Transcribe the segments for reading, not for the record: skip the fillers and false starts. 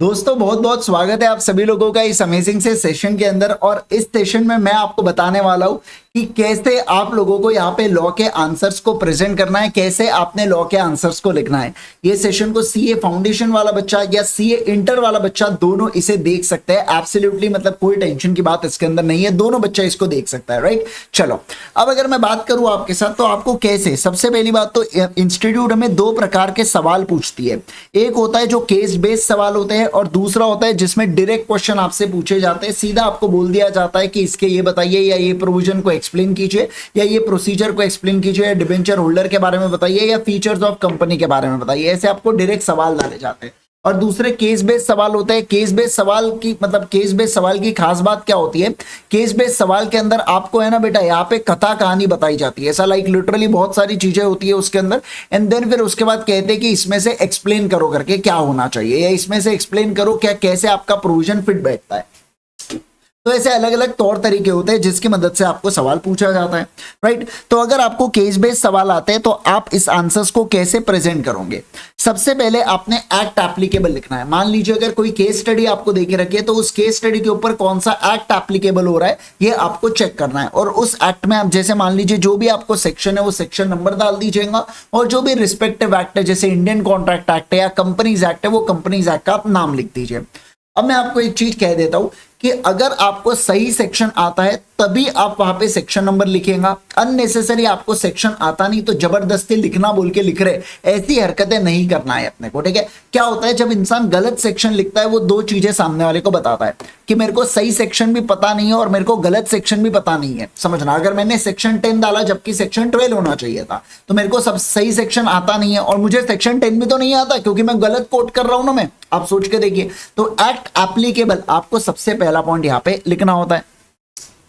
दोस्तों बहुत बहुत स्वागत है आप सभी लोगों का इस अमेजिंग से सेशन के अंदर। और इस सेशन में मैं आपको बताने वाला हूं कि कैसे आप लोगों को यहाँ पे लॉ के आंसर्स को प्रेजेंट करना है, कैसे आपने लॉ के आंसर्स को लिखना है। ये सेशन को सीए फाउंडेशन वाला बच्चा या सीए इंटर वाला बच्चा दोनों इसे देख सकते हैं। एब्सोल्युटली मतलब कोई टेंशन की बात इसके अंदर नहीं है, दोनों बच्चा इसको देख सकता है। राइट, चलो अब अगर मैं बात करूं आपके साथ तो आपको कैसे, सबसे पहली बात तो इंस्टीट्यूट हमें दो प्रकार के सवाल पूछती है। एक होता है जो केस बेस्ड सवाल होते हैं और दूसरा होता है जिसमें डायरेक्ट क्वेश्चन आपसे पूछे जाते हैं। सीधा आपको बोल दिया जाता है कि इसके ये बताइए या ये प्रोविजन को एक्सप्लेन कीजिए या ये प्रोसीजर को एक्सप्लेन कीजिए या डिबेंचर होल्डर के बारे में बताइए या फीचर्स ऑफ कंपनी के बारे में बताइए। ऐसे आपको डायरेक्ट सवाल डाले जाते हैं। और दूसरे केस बेस्ड सवाल होते हैं। केस बेस्ड सवाल की मतलब केस बेस्ड सवाल की खास बात क्या होती है, केस बेस्ड सवाल के अंदर आपको है ना बेटा यहाँ पे कथा कहानी बताई जाती है। ऐसा लाइक लिटरली बहुत सारी चीजें होती है उसके अंदर। एंड देन फिर उसके बाद कहते हैं कि इसमें से एक्सप्लेन करो करके क्या होना चाहिए या इसमें से एक्सप्लेन करो क्या कैसे आपका प्रोविजन फिट बैठता है। तो ऐसे अलग अलग तौर तरीके होते हैं जिसकी मदद से आपको सवाल पूछा जाता है। राइट, तो अगर आपको केस बेस्ड सवाल आते हैं तो आप इस आंसर्स को कैसे प्रेजेंट करोगे। सबसे पहले आपने एक्ट एप्लीकेबल लिखना है। मान लीजिए अगर कोई केस स्टडी आपको देके रखी है तो उस केस स्टडी के ऊपर कौन सा एक्ट एप्लीकेबल हो रहा है ये आपको चेक करना है। और उस एक्ट में आप जैसे मान लीजिए जो भी आपको सेक्शन है वो सेक्शन नंबर डाल दीजिएगा और जो भी रिस्पेक्टिव एक्ट है जैसे इंडियन कॉन्ट्रैक्ट एक्ट है या कंपनीज एक्ट है वो कंपनीज एक्ट का आप नाम लिख दीजिए। अब मैं आपको एक चीज कह देता हूं कि अगर आपको सही सेक्शन आता है तभी आप वहां पे सेक्शन नंबर लिखेगा। अननेसेसरी आपको सेक्शन आता नहीं तो जबरदस्ती लिखना बोल के लिख रहे, ऐसी हरकतें नहीं करना है अपने को। ठीक है, क्या होता है जब इंसान गलत सेक्शन लिखता है वो दो चीजें सामने वाले को बताता है कि मेरे को सही सेक्शन भी पता नहीं है और मेरे को गलत सेक्शन भी पता नहीं है। समझना, अगर मैंने सेक्शन 10 डाला जबकि सेक्शन 12 होना चाहिए था तो मेरे को सब सही सेक्शन आता नहीं है और मुझे सेक्शन 10 भी तो नहीं आता क्योंकि मैं गलत कोट कर रहा हूं ना। मैं आप सोच के देखिए, तो एक्ट एप्लीकेबल आपको सबसे पहला पॉइंट यहां पे लिखना होता है।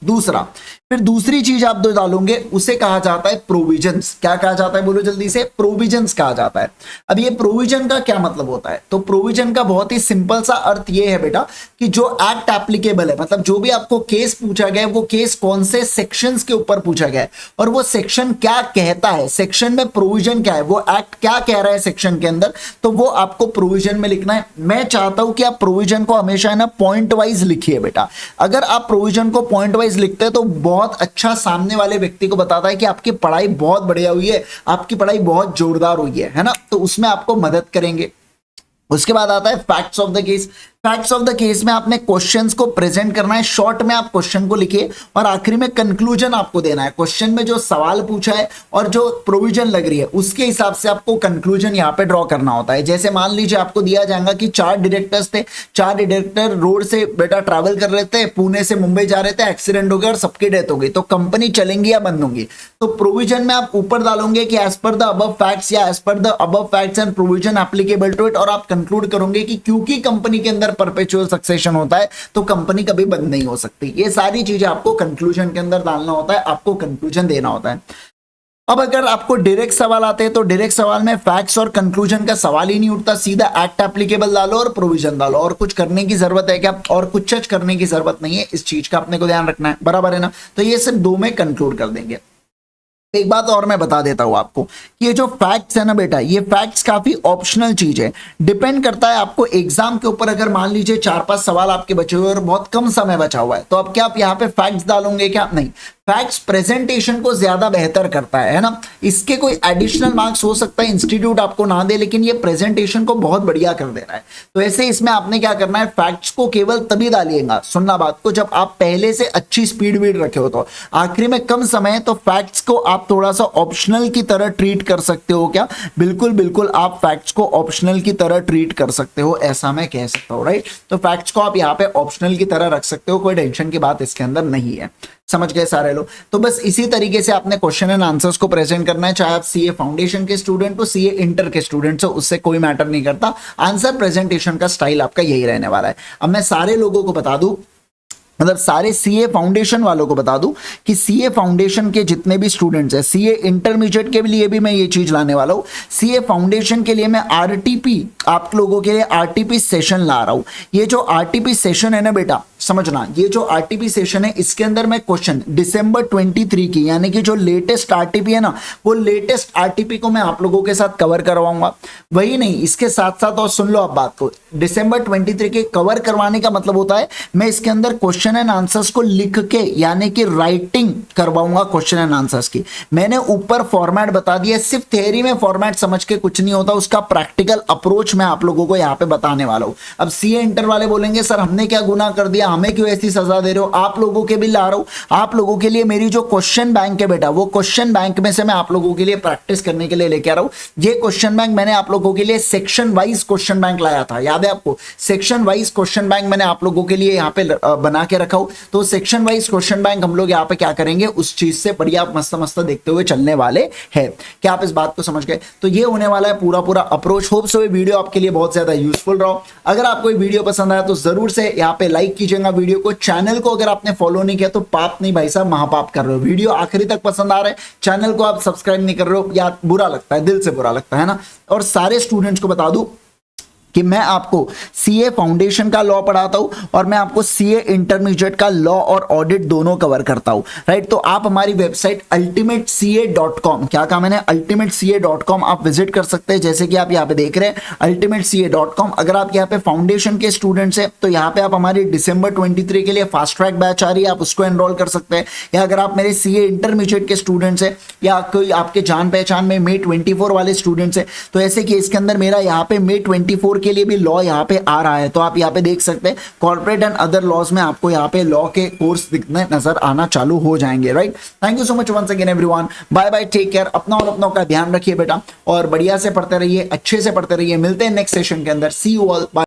दूसरा, फिर दूसरी चीज आप जो डालोगे उसे कहा जाता है प्रोविजंस। क्या कहा जाता है बोलो जल्दी से, प्रोविजंस कहा जाता है। अब ये प्रोविजन का क्या मतलब होता है, तो प्रोविजन का बहुत ही सिंपल सा अर्थ ये है बेटा कि जो एक्ट एप्लीकेबल है, मतलब जो भी आपको केस पूछा गया है वो केस कौन से सेक्शंस के ऊपर पूछा गया है और वो सेक्शन क्या कहता है, सेक्शन में प्रोविजन क्या है, वो एक्ट क्या कह रहा है सेक्शन के अंदर, तो वो आपको प्रोविजन में लिखना है। मैं चाहता हूं कि आप प्रोविजन को हमेशा है ना पॉइंट वाइज लिखिए बेटा। अगर आप प्रोविजन को पॉइंट वाइज लिखते हैं तो बहुत अच्छा सामने वाले व्यक्ति को बताता है कि आपकी पढ़ाई बहुत बढ़िया हुई है, आपकी पढ़ाई बहुत जोरदार हुई है ना, तो उसमें आपको मदद करेंगे। उसके बाद आता है facts of the case. Facts of the case में आपने क्वेश्चंस को प्रेजेंट करना है, शॉर्ट में आप क्वेश्चन को लिखिए और आखिरी में कंक्लूजन आपको देना है। क्वेश्चन में जो सवाल पूछा है और जो प्रोविजन लग रही है उसके हिसाब से आपको कंक्लूजन यहाँ पे ड्रॉ करना होता है। जैसे मान लीजिए आपको दिया जाएगा कि 4 डायरेक्टर्स थे, 4 डायरेक्टर रोड से बेटा ट्रैवल कर रहे थे, पुणे से मुंबई जा रहे थे, एक्सीडेंट हो गया और सबकी डेथ हो गई, तो कंपनी चलेंगी या बंद होंगी। तो प्रोविजन में आप ऊपर डालोगे कि as per the above facts या as per the above facts and provision applicable to it, और आप कंक्लूड करोगे कि क्योंकि कंपनी के अंदर परपेचुअल सक्सेशन होता है तो कंपनी कभी बंद नहीं हो सकती। ये सारी चीजें आपको कंक्लूजन के अंदर डालना होता है, आपको कंक्लूजन देना होता है। अब अगर आपको डायरेक्ट सवाल आते हैं तो डायरेक्ट सवाल में फैक्ट्स और कंक्लूजन का सवाल ही नहीं उठता, सीधा एक्ट एप्लीकेबल डालो और प्रोविजन डालो। और कुछ करने की जरूरत है क्या, और कुछ चीज करने की जरूरत नहीं है, इस चीज का अपने को ध्यान रखना है, बराबर है ना। तो ये सिर्फ 2 में कंक्लूड कर देंगे। एक बात और मैं बता देता हूं आपको कि ये जो फैक्ट्स है ना बेटा, ये फैक्ट्स काफी ऑप्शनल चीज है, डिपेंड करता है आपको एग्जाम के ऊपर। अगर मान लीजिए 4-5 सवाल आपके बचे हुए और बहुत कम समय बचा हुआ है तो अब क्या आप यहाँ पे फैक्ट्स डालोगे क्या, नहीं। फैक्ट्स प्रेजेंटेशन को ज्यादा बेहतर करता है ना। इसके कोई एडिशनल मार्क्स हो सकता है इंस्टीट्यूट आपको ना दे, लेकिन ये प्रेजेंटेशन को बहुत बढ़िया कर दे रहा है। तो ऐसे इसमें आपने क्या करना है, फैक्ट्स को केवल तभी डालिएगा, सुनना बात को, जब आप पहले से अच्छी स्पीड वीड रखे हो। तो आखिरी में कम समय है तो फैक्ट्स को आप थोड़ा सा ऑप्शनल की तरह ट्रीट कर सकते हो क्या, बिल्कुल बिल्कुल आप फैक्ट्स को ऑप्शनल की तरह ट्रीट कर सकते हो, ऐसा मैं कह सकता हूं। राइट, तो फैक्ट्स को आप यहाँ पे ऑप्शनल की तरह रख सकते हो, कोई टेंशन की बात इसके अंदर नहीं है। समझ गए सारे लोग। तो बस इसी तरीके से आपने क्वेश्चन एंड आंसर्स को प्रेजेंट करना है, चाहे आप सीए फाउंडेशन के स्टूडेंट हो, सीए इंटर के स्टूडेंट्स हो, उससे कोई मैटर नहीं करता। आंसर प्रेजेंटेशन का स्टाइल आपका यही रहने वाला है। अब मैं सारे लोगों को बता दूं, मतलब सारे सीए फाउंडेशन वालों को बता दूं कि सीए फाउंडेशन के जितने भी स्टूडेंट्स हैं, सीए इंटरमीडिएट के लिए भी मैं ये चीज लाने वाला हूं। सीए फाउंडेशन के लिए मैं आरटीपी, आप लोगों के लिए आरटीपी सेशन ला रहा हूं। ये जो आरटीपी सेशन है ना बेटा, समझना, ये जो आरटीपी सेशन है इसके अंदर मैं क्वेश्चन दिसंबर 23 की यानी कि जो लेटेस्ट आरटीपी है ना, वो लेटेस्ट आरटीपी को मैं आप लोगों के साथ कवर करवाऊंगा। वही नहीं, इसके साथ साथ और सुन लो आप बात को, दिसंबर 23 के कवर करवाने का मतलब होता है मैं इसके अंदर क्वेश्चन एंड आंसर्स को लिख के यानी कि राइटिंग करवाऊंगा क्वेश्चन एंड आंसर्स की। मैंने ऊपर फॉर्मेट बता दिया, सिर्फ थ्योरी में फॉर्मेट समझ के कुछ नहीं होता, उसका प्रैक्टिकल अप्रोच मैं आप लोगों को यहाँ पे बताने वाला हूं। अब सीए इंटर वाले बोलेंगे सर हमने क्या गुनाह कर दिया, हमें क्यों ऐसी सजा दे रहे हो, आप लोगों के भी ला रहा हूं, आप लोगों के लिए मेरी जो क्वेश्चन बैंक है बेटा, वो क्वेश्चन बैंक में से मैं आप लोगों के लिए प्रैक्टिस करने के लिए लेके आ रहा हूं। ये क्वेश्चन बैंक मैंने आप लोगों के लिए सेक्शन वाइज क्वेश्चन बैंक लाया था, याद है आपको, सेक्शन वाइज क्वेश्चन बैंक मैंने आप लोगों के लिए यहाँ पे बना के रखा हूं। तो सेक्शन वाइज क्वेश्चन बैंक हम लोग यहाँ पे क्या करेंगे, उस चीज से बढ़िया मस्त मस्त देखते हुए चलने वाले हैं। क्या आप इस बात को समझ गए? तो ये होने वाला है पूरा पूरा अप्रोच। होप सो ये वीडियो आपके लिए बहुत ज्यादा यूजफुल रहा। अगर आपको ये वीडियो पसंद आया तो जरूर से यहाँ पे लाइक कीजिएगा वीडियो को। चैनल को अगर आपने फॉलो नहीं किया तो पाप नहीं भाई साहब, महापाप कर रहे हो। वीडियो आखिरी तक पसंद आ रहा है, चैनल को आप सब्सक्राइब नहीं कर रहे हो, या बुरा लगता है, दिल से बुरा लगता है ना। और सारे स्टूडेंट्स को बता दूं कि मैं आपको सीए फाउंडेशन का लॉ पढ़ाता हूं और मैं आपको सीए इंटरमीडिएट का लॉ और ऑडिट दोनों कवर करता हूं, राइट। तो आप हमारी वेबसाइट ultimatece.com, क्या कहा मैंने, ultimatece.com आप विजिट कर सकते हैं, जैसे कि आप यहाँ पे देख रहे हैं ultimatece.com। अगर आप यहाँ पे फाउंडेशन के स्टूडेंट्स हैं तो यहाँ पे आप हमारी दिसंबर 23 के लिए फास्ट ट्रैक बैच आ रही है, आप उसको एनरोल कर सकते हैं। या अगर आप मेरे सीए इंटरमीडिएट के स्टूडेंट्स हैं या कोई आपके जान पहचान में May 24 वाले स्टूडेंट्स हैं, तो ऐसे कि इसके अंदर मेरा यहाँ पे May 24 के लिए भी लॉ यहाँ पे आ रहा है, तो आप यहाँ पे देख सकते हैं कॉर्पोरेट एंड अदर लॉज में आपको यहाँ पे लॉ के कोर्स दिखने नजर आना चालू हो जाएंगे, right. Thank you so much once again everyone, bye bye, take care, अपना और अपनों का ध्यान रखिए बेटा, और बढ़िया से पढ़ते रहिए, अच्छे से पढ़ते रहिए। मिलते हैं नेक्स्ट सेशन के अंदर, सी यू ऑल, बाय।